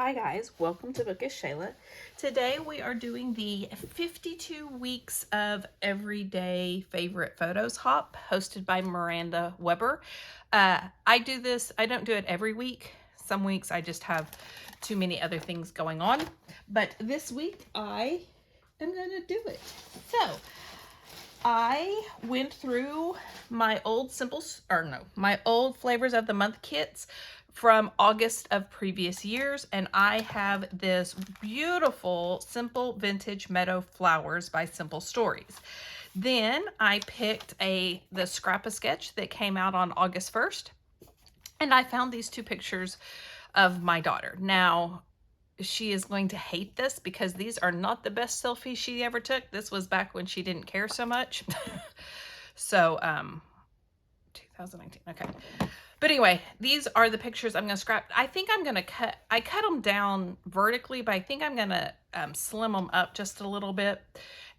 Hi guys, welcome to Bookish Shayla. Today we are doing the 52 weeks of everyday favorite photos hop hosted by Miranda Weber. I do this, I don't do it every week. Some weeks I just have too many other things going on, but this week I am gonna do it. So I went through my old my old flavors of the month kits from August of previous years, and I have this beautiful Simple Vintage Meadow Flowers by Simple Stories. Then I picked the Scrap-A-Sketch that came out on August 1st, and I found these two pictures of my daughter. Now, she is going to hate this because these are not the best selfies she ever took. This was back when she didn't care so much. So, 2019, okay. But anyway, these are the pictures I'm going to scrap. I think I'm going to I cut them down vertically, but I think I'm going to slim them up just a little bit.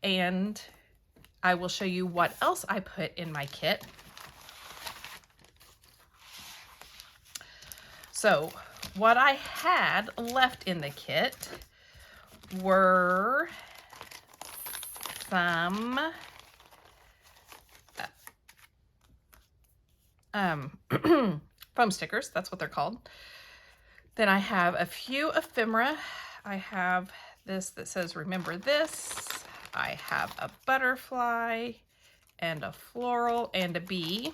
And I will show you what else I put in my kit. So, what I had left in the kit were some foam stickers. That's what they're called. Then I have a few ephemera. I have this that says remember this. I have a butterfly and a floral and a bee.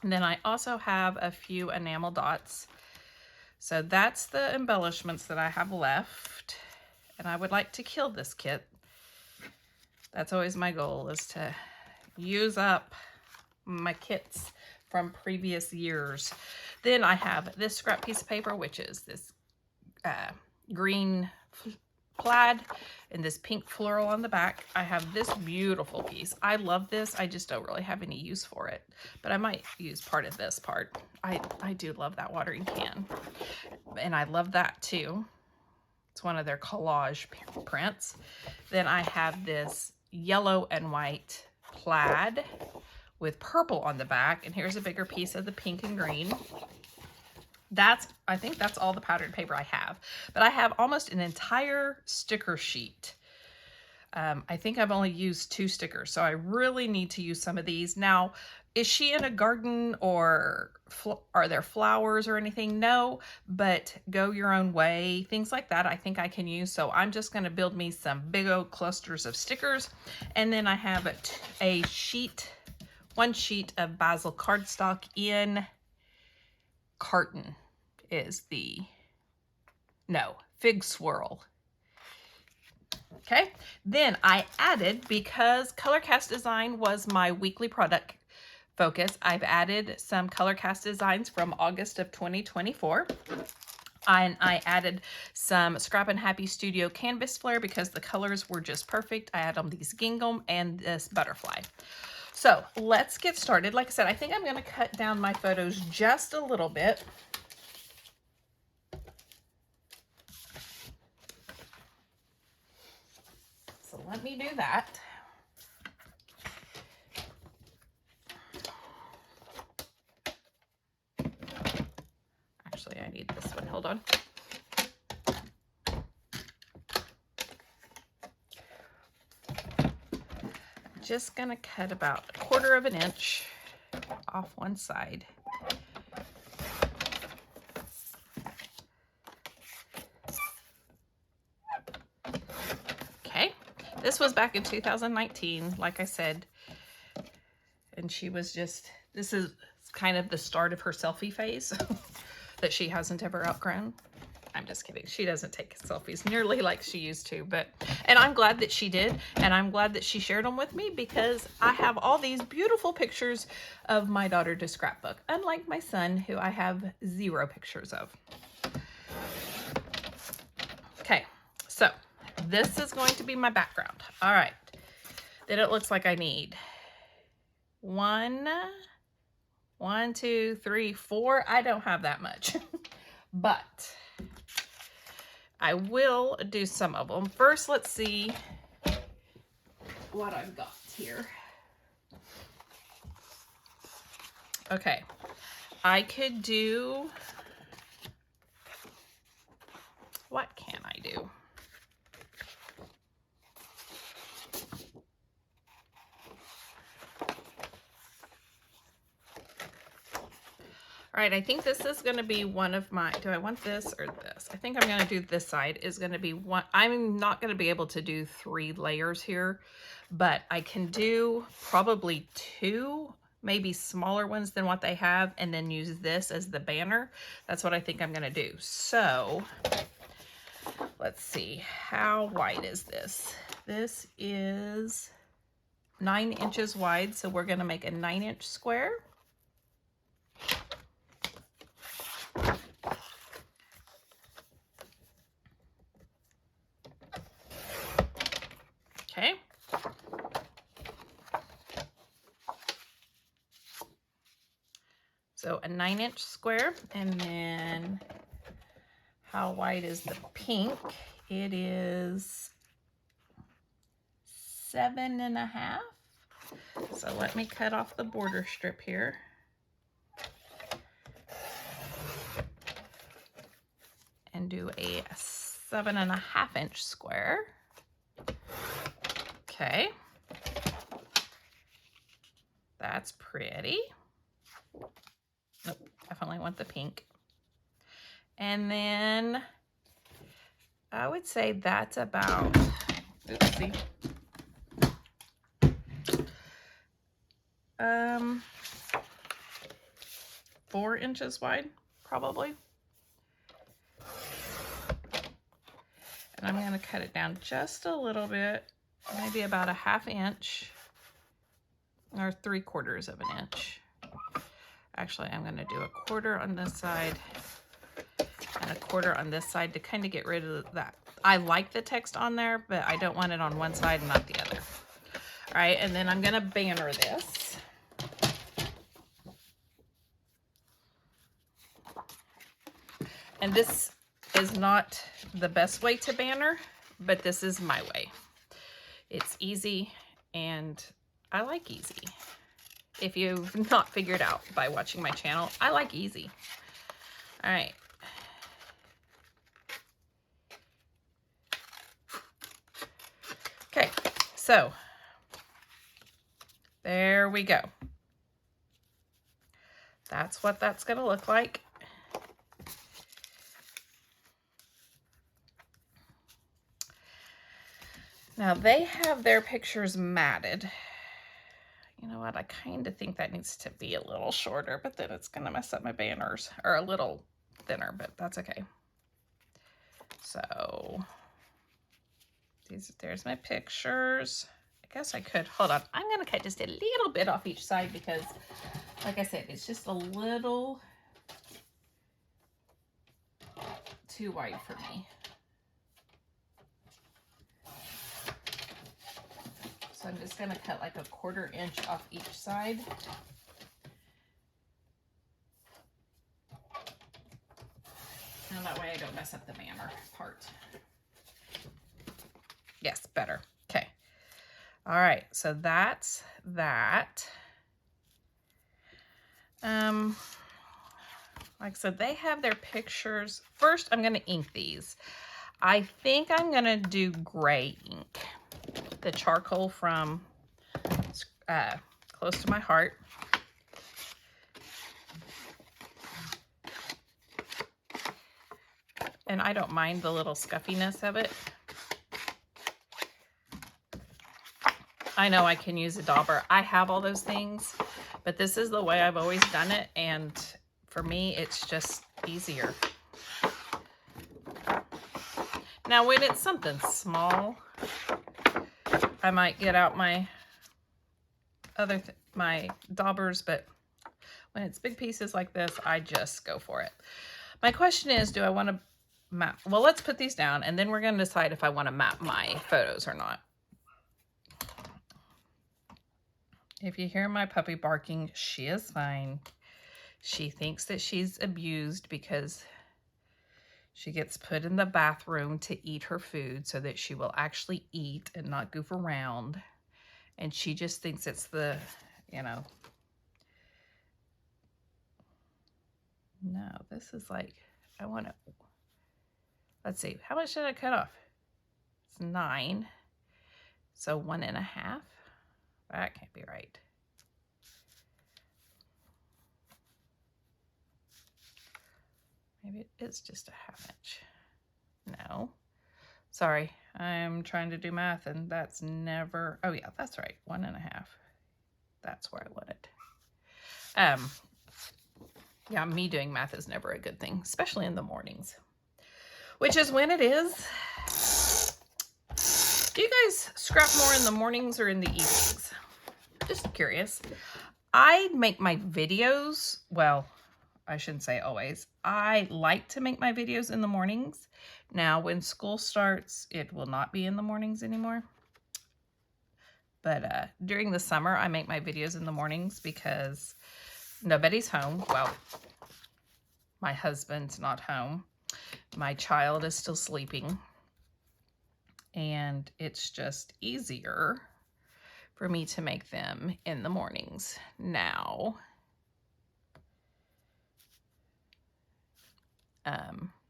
And then I also have a few enamel dots. So that's the embellishments that I have left. And I would like to kill this kit. That's always my goal, is to use up my kits from previous years. Then I have this scrap piece of paper, which is this green plaid and this pink floral on the back. I have this beautiful piece. I love this. I just don't really have any use for it, but I might use part of this part. I do love that watering can, and I love that too. It's one of their collage prints. Then I have this yellow and white plaid with purple on the back, and here's a bigger piece of the pink and green. I think that's all the patterned paper I have, but I have almost an entire sticker sheet. I think I've only used 2 stickers, so I really need to use some of these. Now, is she in a garden, or are there flowers or anything? No, but go your own way, things like that I think I can use. So I'm just going to build me some big old clusters of stickers, and then I have one sheet of Basil cardstock in carton is Fig Swirl. Okay, then I added, because Color Cast Design was my weekly product focus, I've added some Color Cast designs from August of 2024. And I added some Scrap and Happy Studio Canvas Flare because the colors were just perfect. I added these gingham and this butterfly. So let's get started. Like I said, I think I'm going to cut down my photos just a little bit. So let me do that. Actually, I need this one. Hold on. Just going to cut about 1/4 of an inch off one side. Okay, this was back in 2019, like I said, and she was just, this is kind of the start of her selfie phase that she hasn't ever outgrown. I'm just kidding. She doesn't take selfies nearly like she used to, and I'm glad that she did, and I'm glad that she shared them with me, because I have all these beautiful pictures of my daughter to scrapbook, unlike my son, who I have 0 pictures of. Okay, so this is going to be my background. All right, then it looks like I need 1, 2, 3, 4. I don't have that much, but I will do some of them. First, let's see what I've got here. Okay, I could do All right, I think this is going to be one of my, do I want this or this? I think I'm going to do this side is going to be one. I'm not going to be able to do 3 layers here, but I can do probably 2, maybe smaller ones than what they have, and then use this as the banner. That's what I think I'm going to do. So let's see, how wide is this? This is 9 inches wide, so we're going to make a 9-inch square. Okay. So a 9-inch square, and then how wide is the pink? It is 7.5. So let me cut off the border strip here. And do a 7.5-inch square. Okay. That's pretty. Nope, definitely want the pink. And then I would say that's about, oopsie, 4 inches wide, probably. And I'm going to cut it down just a little bit, maybe about a 1/2 inch or 3/4 of an inch. Actually, I'm going to do a 1/4 on this side and a 1/4 on this side to kind of get rid of that. I like the text on there, but I don't want it on one side and not the other. All right, and then I'm going to banner this. And this is not the best way to banner, but this is my way. It's easy, and I like easy. If you've not figured out by watching my channel, I like easy. All right. Okay, so there we go. That's what that's going to look like. Now they have their pictures matted. You know what? I kind of think that needs to be a little shorter, but then it's going to mess up my banners, or a little thinner, but that's okay. So there's my pictures. I guess I could, hold on. I'm going to cut just a little bit off each side because, like I said, it's just a little too wide for me. So I'm just going to cut like a 1/4 inch off each side. And that way I don't mess up the banner part. Yes, better. Okay. All right, so that's that. Like I said, they have their pictures. First, I'm going to ink these. I think I'm going to do gray ink. The charcoal from Close to My Heart. And I don't mind the little scuffiness of it. I know I can use a dauber. I have all those things, but this is the way I've always done it. And for me, it's just easier. Now, when it's something small, I might get out my my daubers, but when it's big pieces like this, I just go for it. My question is, do I want to map? Well, let's put these down, and then we're going to decide if I want to map my photos or not. If you hear my puppy barking, she is fine. She thinks that she's abused because she gets put in the bathroom to eat her food so that she will actually eat and not goof around. And she just thinks it's the, you know. No, this is like, I want to, let's see, how much did I cut off? It's 9. So 1.5. That can't be right. Maybe it is just a 1/2 inch. No. Sorry, I'm trying to do math and that's never, oh yeah, that's right, 1 1/2. That's where I want it. Yeah, me doing math is never a good thing, especially in the mornings, which is when it is. Do you guys scrap more in the mornings or in the evenings? Just curious. I make my videos, well, I shouldn't say always. I like to make my videos in the mornings. Now, when school starts, it will not be in the mornings anymore. But during the summer, I make my videos in the mornings because nobody's home. Well, my husband's not home. My child is still sleeping. And it's just easier for me to make them in the mornings now.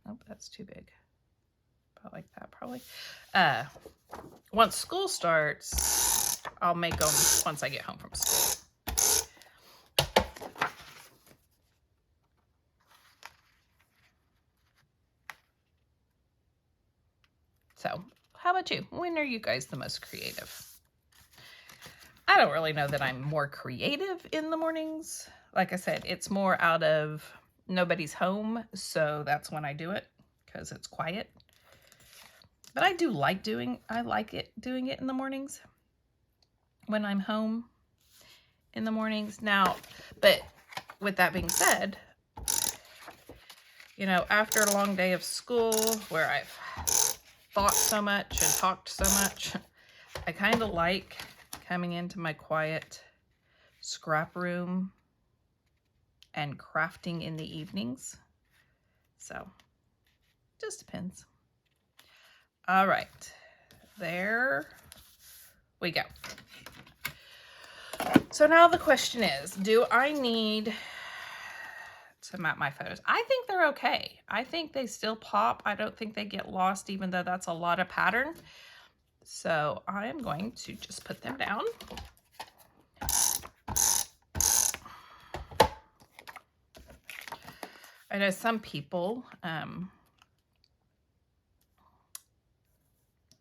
Nope, that's too big. About like that, probably. Once school starts, I'll make them once I get home from school. So, how about you? When are you guys the most creative? I don't really know that I'm more creative in the mornings. Like I said, it's more out of nobody's home, so that's when I do it because it's quiet. But I do like doing it in the mornings when I'm home in the mornings. Now, but with that being said, you know, after a long day of school where I've thought so much and talked so much, I kind of like coming into my quiet scrap room and crafting in the evenings. So, just depends. All right, there we go. So now the question is, do I need to map my photos? I think they're okay. I think they still pop. I don't think they get lost, even though that's a lot of pattern. So I am going to just put them down. I know some people,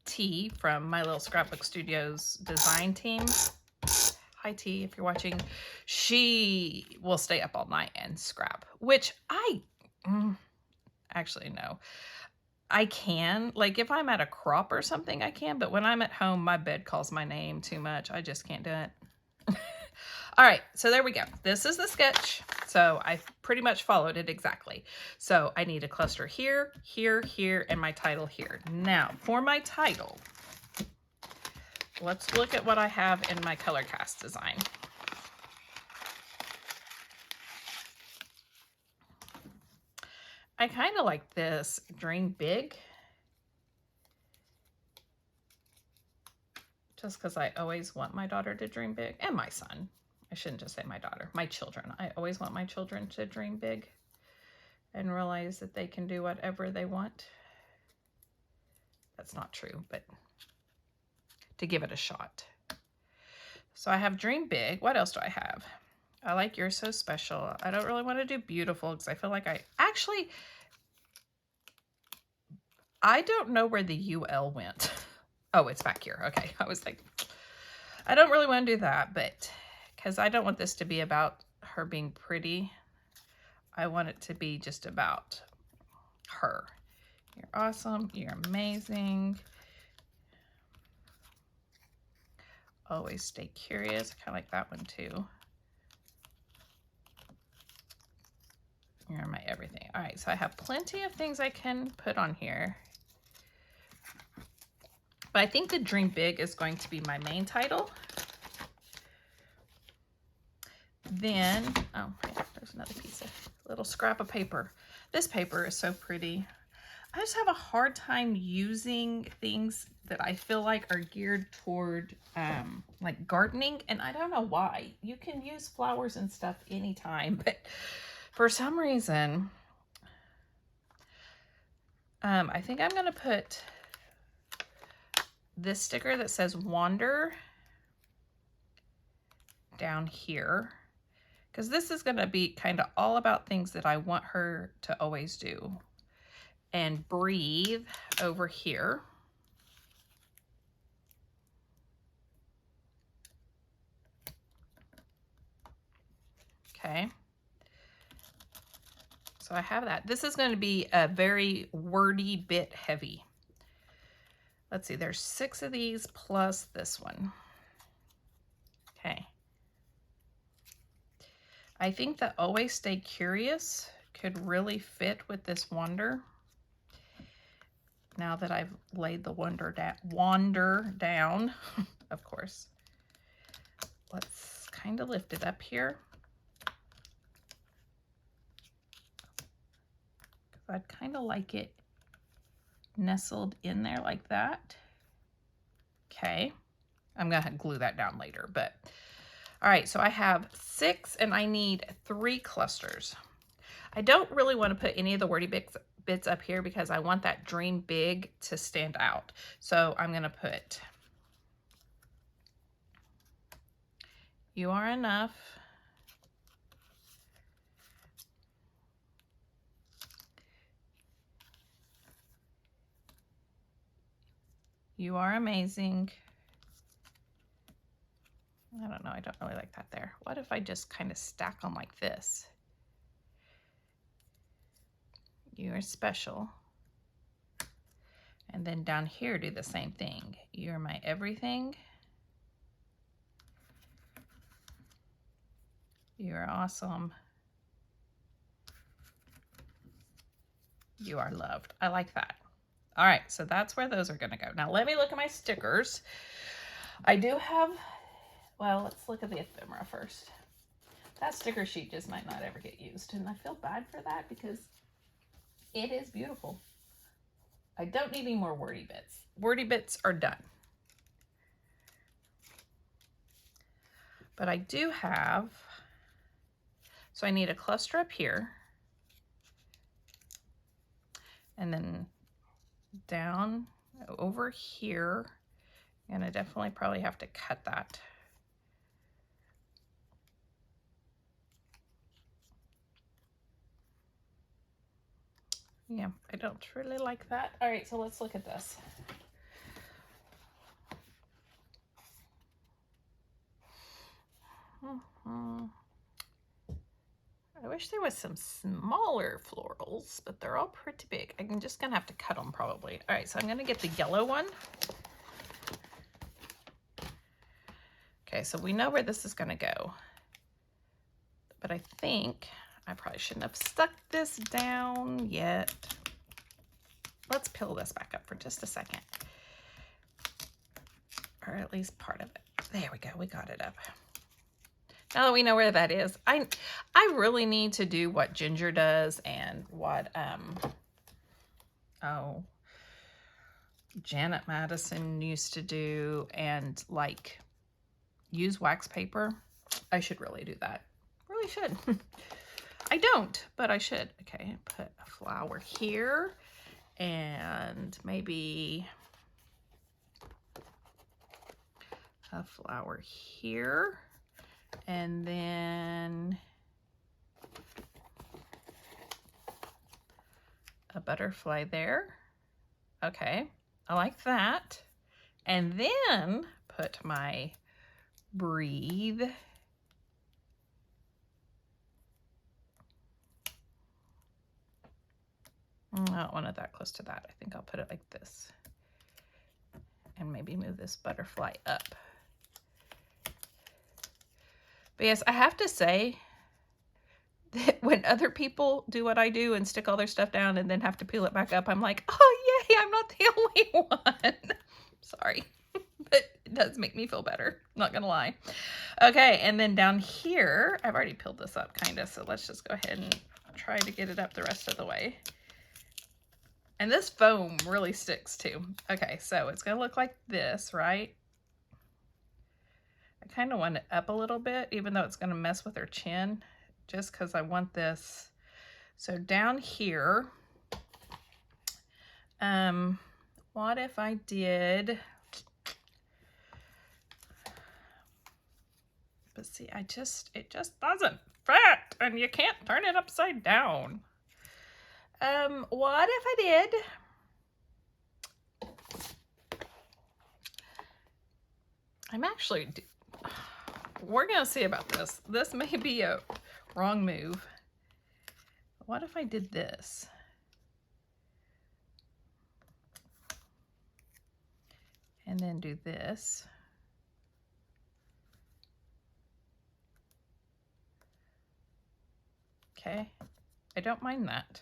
T from My Little Scrapbook Studios design team, hi T if you're watching, she will stay up all night and scrap, which I actually no. I can, like if I'm at a crop or something I can, but when I'm at home my bed calls my name too much. I just can't do it. All right, so there we go. This is the sketch. So I pretty much followed it exactly. So I need a cluster here, here, here, and my title here. Now, for my title, let's look at what I have in my color cast design. I kind of like this Dream Big. Just because I always want my daughter to dream big, and my son. I shouldn't just say my daughter, my children. I always want my children to dream big and realize that they can do whatever they want. That's not true, but to give it a shot. So I have Dream Big. What else do I have? I like You're So Special. I don't really want to do Beautiful because I feel like I don't know where the UL went. Oh, it's back here. Okay. I was like, I don't really want to do that, but because I don't want this to be about her being pretty. I want it to be just about her. You're awesome. You're amazing. Always stay curious. I kind of like that one too. You're my everything. All right, so I have plenty of things I can put on here. But I think the Dream Big is going to be my main title. Then, oh, yeah, there's another piece of little scrap of paper. This paper is so pretty. I just have a hard time using things that I feel like are geared toward like gardening, and I don't know why. You can use flowers and stuff anytime, but for some reason, I think I'm gonna put this sticker that says Wander down here, because this is going to be kind of all about things that I want her to always do. And breathe over here. Okay. So I have that. This is going to be a very wordy bit heavy. Let's see, there's 6 of these plus this one. Okay. I think that Always Stay Curious could really fit with this Wander. Now that I've laid the Wander down, of course. Let's kind of lift it up here. I'd kind of like it nestled in there like that. Okay. I'm going to glue that down later, but all right, so I have 6 and I need 3 clusters. I don't really want to put any of the wordy bits up here because I want that Dream Big to stand out. So I'm going to put You Are Enough. You Are Amazing. I don't know, I don't really like that there. What if I just kind of stack them like this? You Are Special. And then down here, do the same thing. You're My Everything. You Are Awesome. You Are Loved. I like that. All right, so that's where those are gonna go. Now let me look at my stickers. I do have, well, let's look at the ephemera first. That sticker sheet just might not ever get used, and I feel bad for that because it is beautiful. I don't need any more wordy bits. Wordy bits are done. But I do have, so I need a cluster up here. And then down over here. I'm gonna definitely probably have to cut that. Yeah, I don't really like that. All right, so let's look at this. I wish there was some smaller florals, but they're all pretty big. I'm just gonna have to cut them probably. All right, so I'm gonna get the yellow one. Okay, so we know where this is gonna go. But I think I probably shouldn't have stuck this down yet. Let's peel this back up for just a second. Or at least part of it. There we go, we got it up. Now that we know where that is, I really need to do what Ginger does and what, Janet Madison used to do, and like use wax paper. I should really do that. Really should. I don't, but I should. Okay, put a flower here and maybe a flower here. And then a butterfly there. Okay, I like that. And then put my Breathe. I don't want it that close to that. I think I'll put it like this. And maybe move this butterfly up. But yes, I have to say that when other people do what I do and stick all their stuff down and then have to peel it back up, I'm like, oh yay, I'm not the only one. Sorry, but it does make me feel better, not gonna lie. Okay, and then down here, I've already peeled this up kind of, so let's just go ahead and try to get it up the rest of the way. And this foam really sticks too. Okay, so it's gonna look like this, right? I kind of want it up a little bit, even though it's going to mess with her chin, just because I want this. So down here, what if I did, but see, it just doesn't fat and you can't turn it upside down. What if I did? We're gonna see about this. This may be a wrong move. What if I did this? And then do this. Okay, I don't mind that.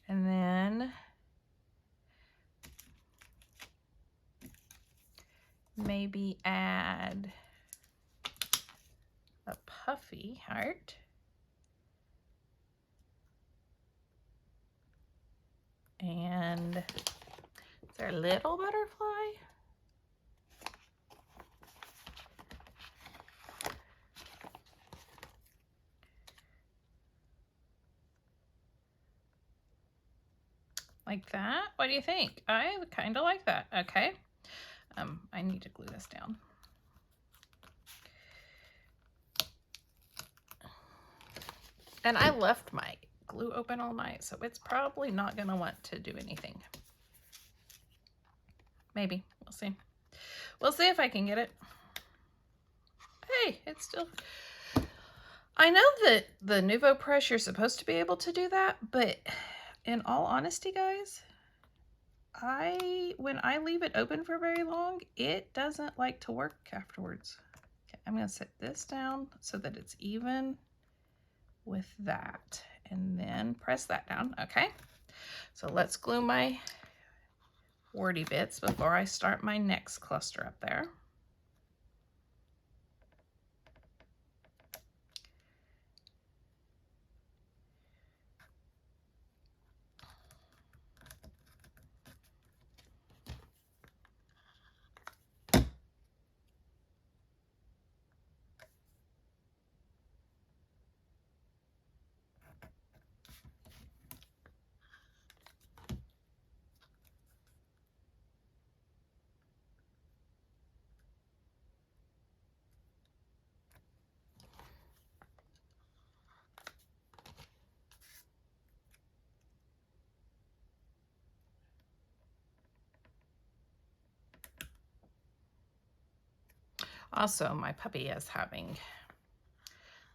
And then maybe add a puffy heart. And is there a little butterfly? Like that? What do you think? I kind of like that. Okay. I need to glue this down. And I left my glue open all night, so it's probably not going to want to do anything. Maybe. We'll see. We'll see if I can get it. Hey, it's still... I know that the Nuvo Press, you're supposed to be able to do that, but in all honesty, guys, when I leave it open for very long, it doesn't like to work afterwards. Okay, I'm going to set this down so that it's even with that, and then press that down. Okay, so let's glue my wordy bits before I start my next cluster up there. Also, my puppy is having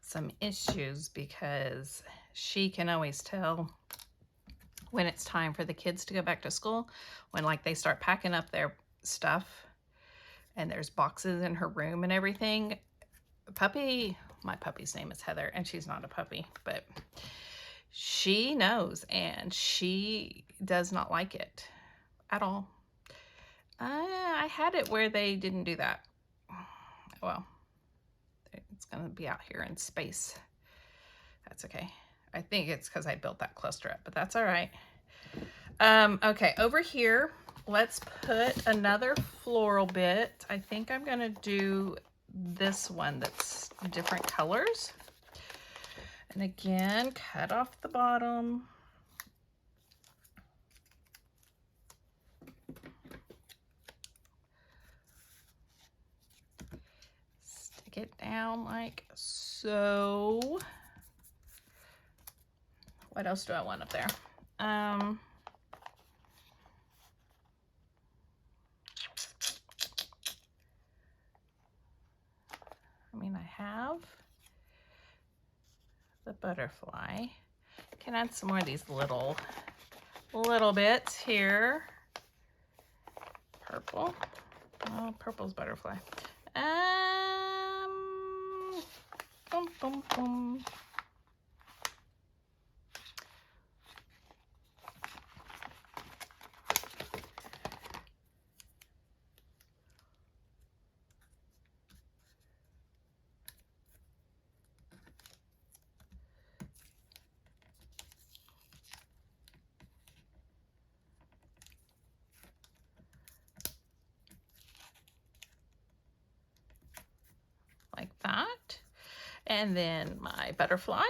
some issues because she can always tell when it's time for the kids to go back to school, when like they start packing up their stuff and there's boxes in her room and everything. My puppy's name is Heather, and she's not a puppy, but she knows, and she does not like it at all. I had it where they didn't do that. Well, it's going to be out here in space. That's okay. I think it's because I built that cluster up, but that's all right. Okay, over here, let's put another floral bit. I think I'm going to do this one that's different colors. And again, cut off the bottom. Stick it down like so. What else do I want up there? I mean, I have the butterfly. Can add some more of these little bits here. Purple. Oh, purple's butterfly. Boom, boom, boom. Like that. And then my butterfly.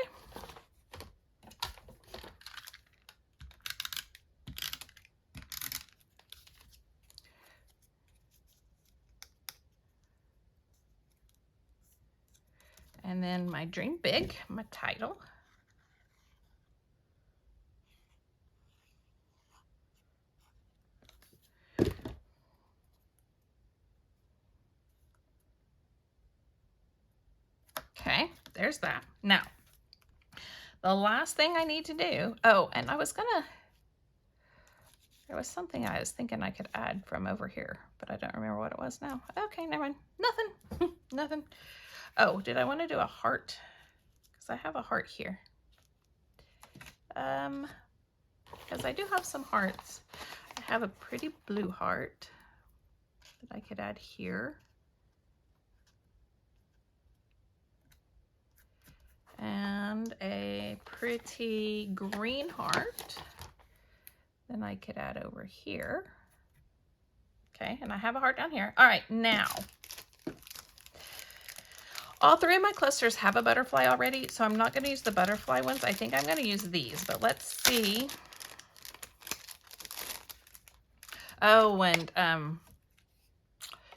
And then my Dream Big, my title. Okay, there's that. Now, the last thing I need to do, oh, and there was something I was thinking I could add from over here, but I don't remember what it was now. Okay, never mind. Nothing. Nothing. Oh, did I want to do a heart? Because I have a heart here. Because I do have some hearts. I have a pretty blue heart that I could add here. And a pretty green heart. Then I could add over here. Okay, and I have a heart down here. All right, now, all three of my clusters have a butterfly already, so I'm not going to use the butterfly ones. I think I'm going to use these, but let's see. Oh, and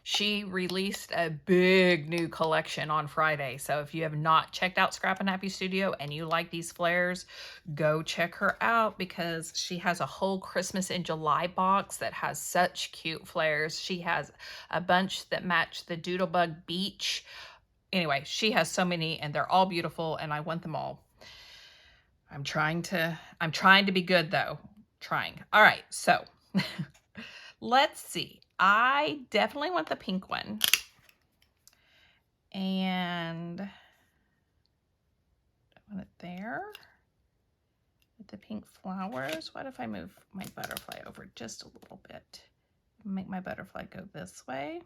she released a big new collection on Friday. So if you have not checked out Scrap and Happy Studio and you like these flares, go check her out because she has a whole Christmas in July box that has such cute flares. She has a bunch that match the Doodlebug Beach. Anyway, she has so many and they're all beautiful and I want them all. I'm trying to be good though. Trying. All right, so let's see. I definitely want the pink one. And I want it there with the pink flowers. What if I move my butterfly over just a little bit? Make my butterfly go this way.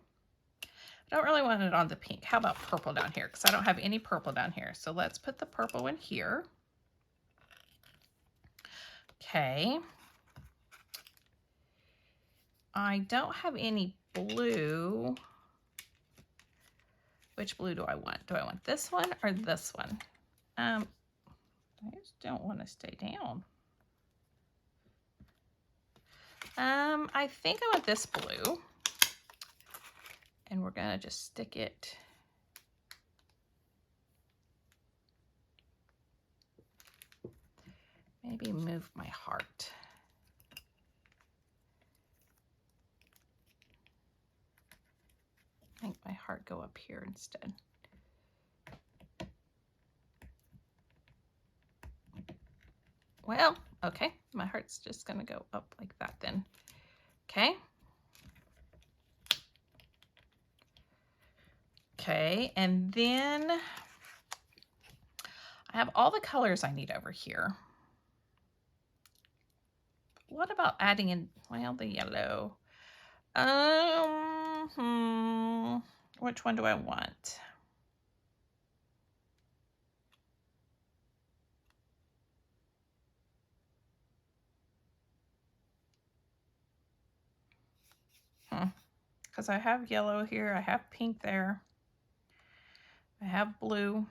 I don't really want it on the pink. How about purple down here? Because I don't have any purple down here. So let's put the purple in here. Okay. I don't have any blue. Which blue do I want? Do I want this one or this one? I just don't want to stay down. I think I want this blue. And we're gonna just stick it maybe move my heart. Make my heart go up here instead. Well, okay, my heart's just gonna go up like that then. Okay. Okay, and then I have all the colors I need over here. What about adding in, well, the yellow? Which one do I want? Because I have yellow here, I have pink there, I have blue.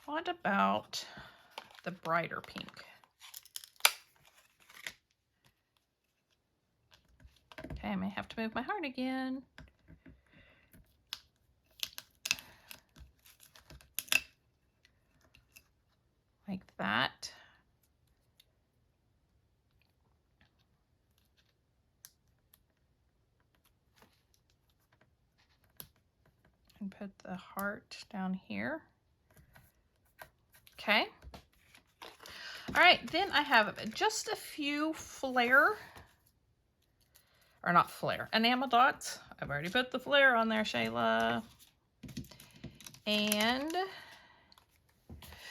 What about the brighter pink? Okay, I may have to move my heart again. Like that. And put the heart down here. Okay. All right, then I have just a few flare, or not flare, enamel dots. I've already put the flare on there, Shayla. And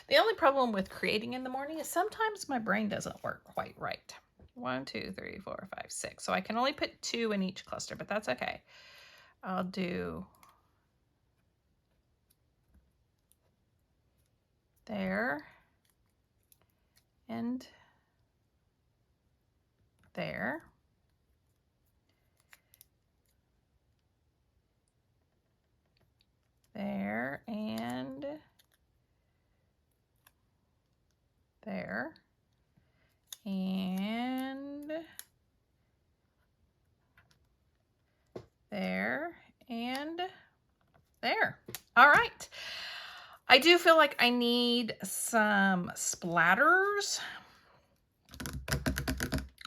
the only problem with creating in the morning is sometimes my brain doesn't work quite right. 1, 2, 3, 4, 5, 6. So I can only put 2 in each cluster, but that's okay. I'll do there and there. There and there. And there and There. All right. I do feel like I need some splatters.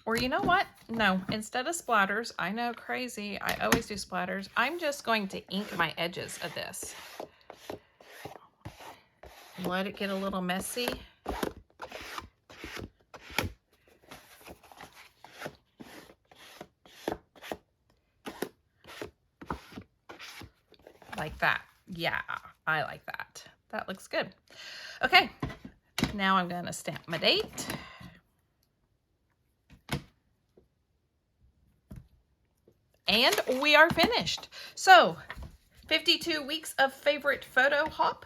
Or you know what? No, instead of splatters, I know, crazy, I always do splatters. I'm just going to ink my edges of this. Let it get a little messy. Like that. Yeah, I like that. That looks good. Okay, now I'm going to stamp my date. And we are finished. So, 52 weeks of favorite photo hop.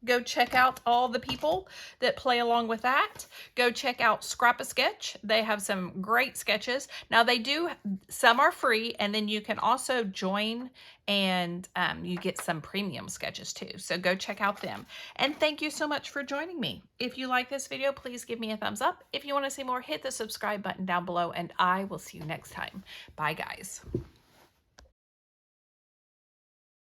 Go check out all the people that play along with that. Go check out Scrap-A-Sketch. They have some great sketches. Now they do, some are free, and then you can also join and you get some premium sketches too. So go check out them. And thank you so much for joining me. If you like this video, please give me a thumbs up. If you want to see more, hit the subscribe button down below, and I will see you next time. Bye guys.